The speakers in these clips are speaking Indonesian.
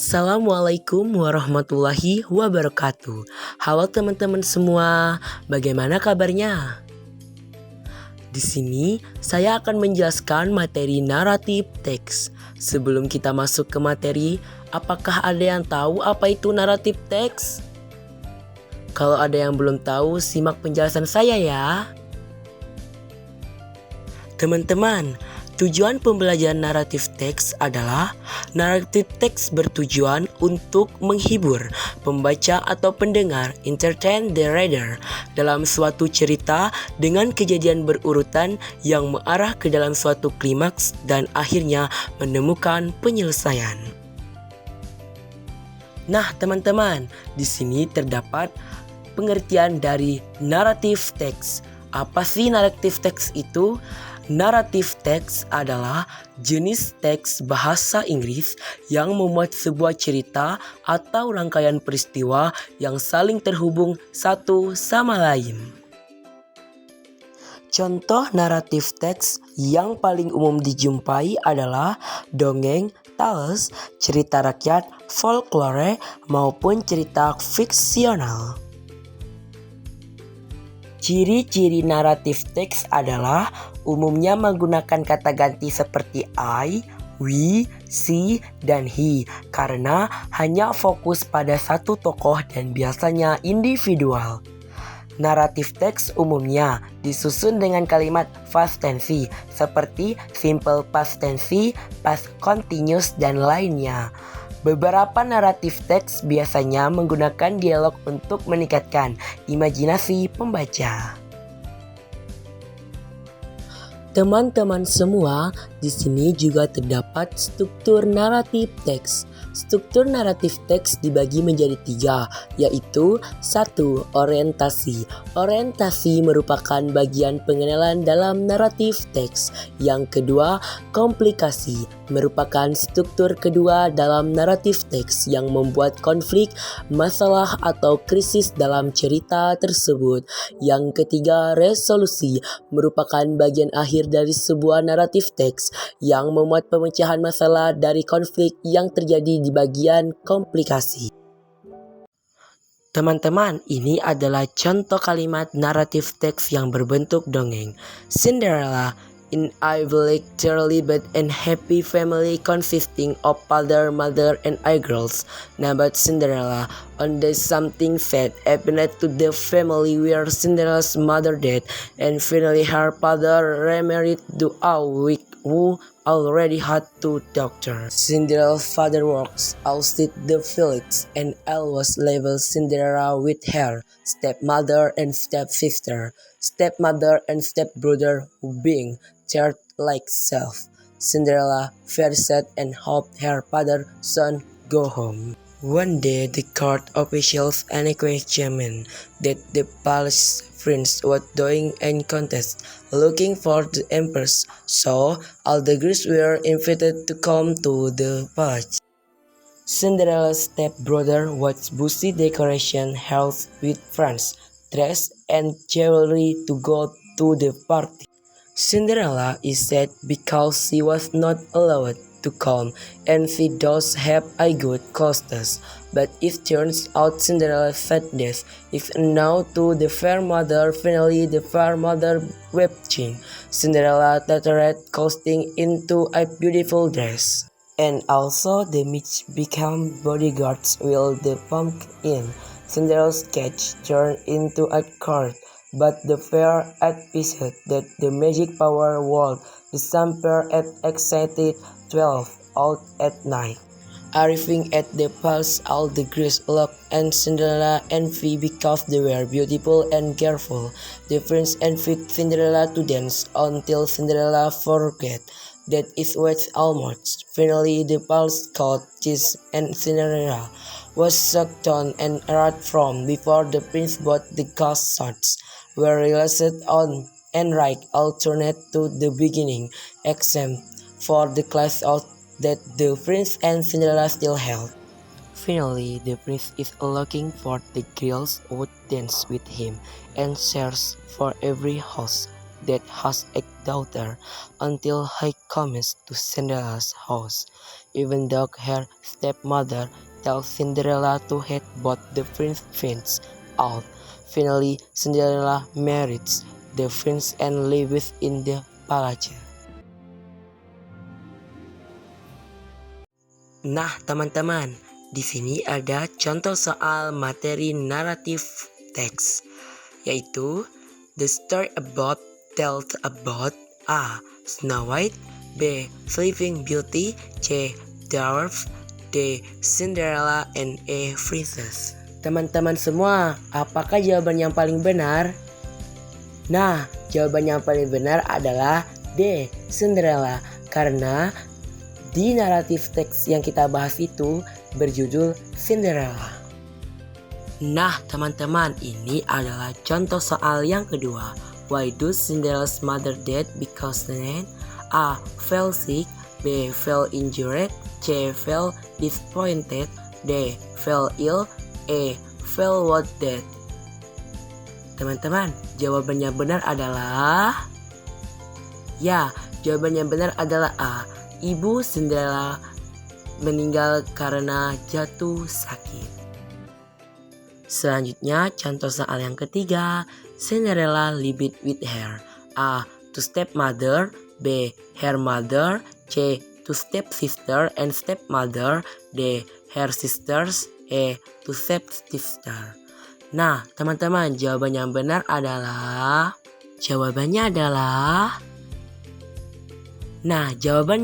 Assalamualaikum warahmatullahi wabarakatuh. Halo teman-teman semua, bagaimana kabarnya? Di sini saya akan menjelaskan materi naratif teks. Sebelum kita masuk ke materi, apakah ada yang tahu apa itu naratif teks? Kalau ada yang belum tahu, simak penjelasan saya ya. Teman-teman, tujuan pembelajaran naratif teks adalah naratif teks bertujuan untuk menghibur pembaca atau pendengar, entertain the reader, dalam suatu cerita dengan kejadian berurutan yang mengarah ke dalam suatu klimaks dan akhirnya menemukan penyelesaian. Nah, teman-teman, di sini terdapat pengertian dari naratif teks. Apa sih naratif teks itu? Naratif teks adalah jenis teks bahasa Inggris yang memuat sebuah cerita atau rangkaian peristiwa yang saling terhubung satu sama lain. Contoh naratif teks yang paling umum dijumpai adalah dongeng, tales, cerita rakyat, folklore, maupun cerita fiksional. Ciri-ciri naratif teks adalah umumnya menggunakan kata ganti seperti I, we, she, dan he karena hanya fokus pada satu tokoh dan biasanya individual. Naratif teks umumnya disusun dengan kalimat past tense seperti simple past tense, past continuous, dan lainnya. Beberapa naratif teks biasanya menggunakan dialog untuk meningkatkan imajinasi pembaca. Teman-teman semua, di sini juga terdapat struktur naratif teks. Struktur naratif teks dibagi menjadi 3, yaitu 1. Orientasi. Orientasi merupakan bagian pengenalan dalam naratif teks. Yang kedua, komplikasi, merupakan struktur kedua dalam naratif teks yang membuat konflik, masalah, atau krisis dalam cerita tersebut. Yang ketiga, resolusi, merupakan bagian akhir dari sebuah naratif teks yang memuat pemecahan masalah dari konflik yang terjadi di bagian komplikasi. Teman-teman, ini adalah contoh kalimat naratif teks yang berbentuk dongeng. Cinderella, an idyllic but unhappy family consisting of father, mother, and 8 girls named Cinderella. One day something sad happened to the family where Cinderella's mother died, and finally her father remarried to a witch who already had 2 daughters. Cinderella's father works outside the village, and Elle was labeled Cinderella with her stepmother and stepsister, stepmother and stepbrother being treated like self. Cinderella, very sad and hoped her father soon go home. One day, the court officials examined that the palace prince was doing a contest looking for the empress, so all the girls were invited to come to the palace. Cinderella's stepbrother was busy decoration house with friends, dress, and jewelry to go to the party. Cinderella is sad because she was not allowed to come, and she does have a good causes. But it turns out Cinderella's sadness is unknown to the fair mother. Finally, the fair mother weeping, Cinderella tattered costume into a beautiful dress. And also the witch became bodyguards while the pumpkin. Cinderella's cage turned into a court. But the fair advised that the magic power would disappear at exactly 12 out at night. Arriving at the palace, all the girls looked at Cinderella envy because they were beautiful and careful. The prince envied Cinderella to dance until Cinderella forgot that it was almost. Finally, the palace court cheese and Cinderella was sucked down and right from before the prince bought the ghost swords were released on and right alternate to the beginning, except for the class out that the prince and Cinderella still held. Finally, the prince is looking for the girls who would dance with him and searches for every house that has a daughter until he comes to Cinderella's house. even though her stepmother tells Cinderella to hate both the prince finds out. Finally, Cinderella marries the prince and lives in the palace. Nah, teman-teman, di sini ada contoh soal materi naratif teks, yaitu the story about tells about A. Snow White, B. Sleeping Beauty, C. Dwarf, D. Cinderella, and E. Princess. Teman-teman semua, apakah jawaban yang paling benar? Nah, jawaban yang paling benar adalah D. Cinderella, karena di naratif teks yang kita bahas itu berjudul Cinderella. Nah, teman-teman, ini adalah contoh soal yang kedua. Why does Cinderella's mother dead? Because then A. Fell sick, B. Fell injured, C. Fell disappointed, D. Fell ill, E. Fell what dead. Teman-teman, jawabannya benar adalah jawabannya benar adalah A. Ibu Cinderella meninggal karena jatuh sakit. Selanjutnya, contoh soal yang ketiga. Cinderella lived with her A. To stepmother, B. Her mother, C. To stepsister and stepmother, D. Her sisters, E. To stepsister. Nah, teman-teman, jawaban yang benar adalah jawaban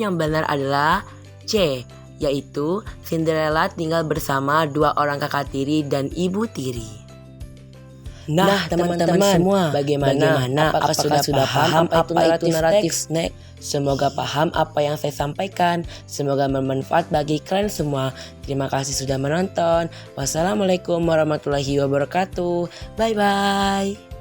yang benar adalah C, yaitu Cinderella tinggal bersama dua orang kakak tiri dan ibu tiri. Nah, teman-teman semua, bagaimana? Apakah sudah paham apa itu naratif teks? Semoga paham apa yang saya sampaikan. Semoga bermanfaat bagi kalian semua. Terima kasih sudah menonton. Wassalamualaikum warahmatullahi wabarakatuh. Bye-bye.